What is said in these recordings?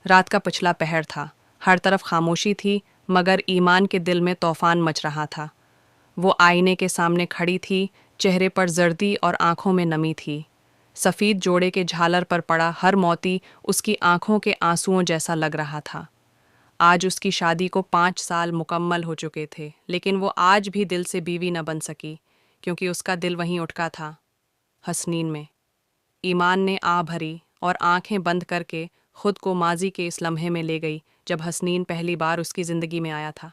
रात का पिछला पहर था। हर तरफ खामोशी थी, मगर ईमान के दिल में तूफान मच रहा था। वो आईने के सामने खड़ी थी, चेहरे पर जर्दी और आंखों में नमी थी। सफ़ेद जोड़े के झालर पर पड़ा हर मोती उसकी आंखों के आंसुओं जैसा लग रहा था। आज उसकी शादी को 5 साल मुकम्मल हो चुके थे, लेकिन वो आज भी दिल से बीवी न बन सकी, क्योंकि उसका दिल वहीं उठका था, हसनीन में। ईमान ने आ भरी और आंखें बंद करके खुद को माजी के इस लम्हे में ले गई जब हसनीन पहली बार उसकी ज़िंदगी में आया था।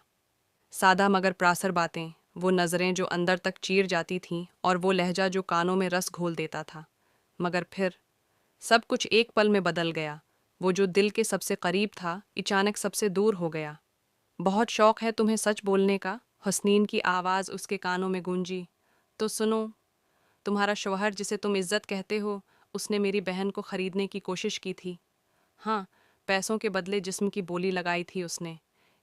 सादा मगर प्रासर बातें, वो नज़रें जो अंदर तक चीर जाती थीं, और वो लहजा जो कानों में रस घोल देता था। मगर फिर सब कुछ एक पल में बदल गया। वो जो दिल के सबसे करीब था, अचानक सबसे दूर हो गया। बहुत शौक है तुम्हें सच बोलने का? हसनीन की आवाज़ उसके कानों में गूंजी। तो सुनो, तुम्हारा शौहर जिसे तुम इज्जत कहते हो, उसने मेरी बहन को खरीदने की कोशिश की थी। हाँ, पैसों के बदले जिस्म की बोली लगाई थी उसने।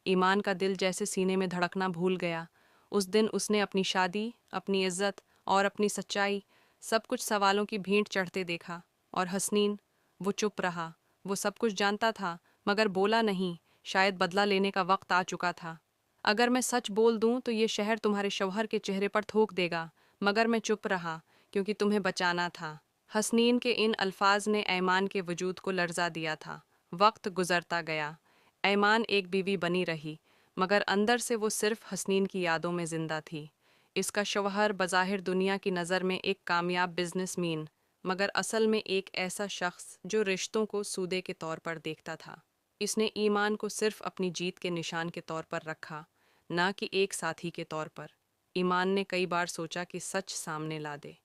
ईमान का दिल जैसे सीने में धड़कना भूल गया। उस दिन उसने अपनी शादी, अपनी इज्जत और अपनी सच्चाई, सब कुछ सवालों की भेंट चढ़ते देखा। और हसनीन, वो चुप रहा। वो सब कुछ जानता था, मगर बोला नहीं। शायद बदला लेने का वक्त आ चुका था। अगर मैं सच बोल दूं तो ये शहर तुम्हारे शौहर के चेहरे पर थूक देगा, मगर मैं चुप रहा, क्योंकि तुम्हें बचाना था। हसनीन के इन अल्फाज ने ऐमान के वजूद को लर्जा दिया था। वक्त गुजरता गया। ऐमान एक बीवी बनी रही, मगर अंदर से वो सिर्फ हसनीन की यादों में जिंदा थी। इसका शौहर बज़ाहिर दुनिया की नज़र में एक कामयाब बिजनेसमैन, मगर असल में एक ऐसा शख्स जो रिश्तों को सूदे के तौर पर देखता था। इसने ईमान को सिर्फ अपनी जीत के निशान के तौर पर रखा, ना कि एक साथी के तौर पर। ईमान ने कई बार सोचा कि सच सामने ला दे,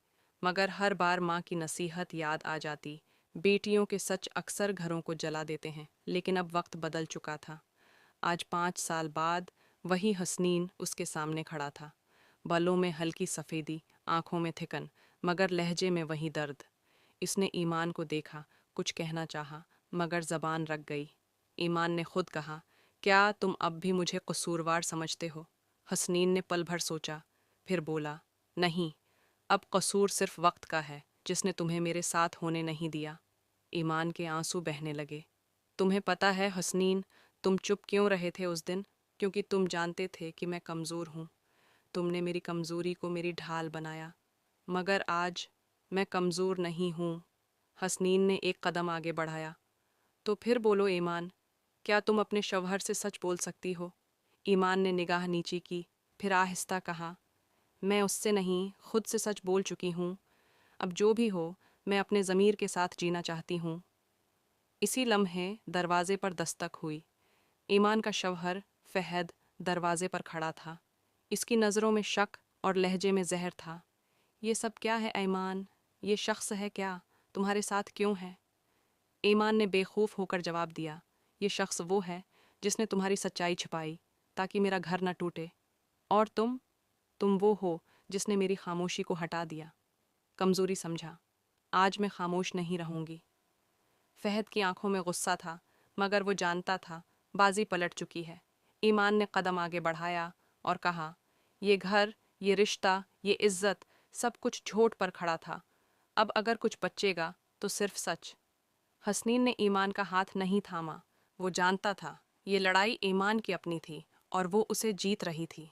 मगर हर बार माँ की नसीहत याद आ जाती। बेटियों के सच अक्सर घरों को जला देते हैं। लेकिन अब वक्त बदल चुका था। आज 5 साल बाद वही हसनीन उसके सामने खड़ा था। बालों में हल्की सफ़ेदी, आंखों में थिकन, मगर लहजे में वही दर्द। इसने ईमान को देखा, कुछ कहना चाहा, मगर ज़बान रख गई। ईमान ने खुद कहा, क्या तुम अब भी मुझे कसूरवार समझते हो? हसनीन ने पल भर सोचा, फिर बोला, नहीं, अब कसूर सिर्फ वक्त का है, जिसने तुम्हें मेरे साथ होने नहीं दिया। ईमान के आंसू बहने लगे। तुम्हें पता है हसनीन, तुम चुप क्यों रहे थे उस दिन? क्योंकि तुम जानते थे कि मैं कमज़ोर हूँ। तुमने मेरी कमज़ोरी को मेरी ढाल बनाया। मगर आज मैं कमज़ोर नहीं हूँ। हसनीन ने एक कदम आगे बढ़ाया। तो फिर बोलो ईमान, क्या तुम अपने शौहर से सच बोल सकती हो? ईमान ने निगाह नीची की, फिर आहिस्ता कहा, मैं उससे नहीं, खुद से सच बोल चुकी हूँ। अब जो भी हो, मैं अपने ज़मीर के साथ जीना चाहती हूँ। इसी लम्हे दरवाजे पर दस्तक हुई। ईमान का शौहर फहद दरवाजे पर खड़ा था। इसकी नज़रों में शक और लहजे में जहर था। ये सब क्या है ऐमान? ये शख्स है क्या? तुम्हारे साथ क्यों है? ईमान ने बेखौफ होकर जवाब दिया, ये शख्स वो है जिसने तुम्हारी सच्चाई छिपाई ताकि मेरा घर न टूटे। और तुम वो हो जिसने मेरी खामोशी को हटा दिया। कमज़ोरी समझा। आज मैं खामोश नहीं रहूंगी। फहद की आंखों में गुस्सा था, मगर वो जानता था बाजी पलट चुकी है। ईमान ने कदम आगे बढ़ाया और कहा, ये घर, ये रिश्ता, ये इज्जत, सब कुछ झोट पर खड़ा था। अब अगर कुछ बचेगा तो सिर्फ सच। हसनीन ने ईमान का हाथ नहीं थामा। वो जानता था ये लड़ाई ईमान की अपनी थी, और वो उसे जीत रही थी।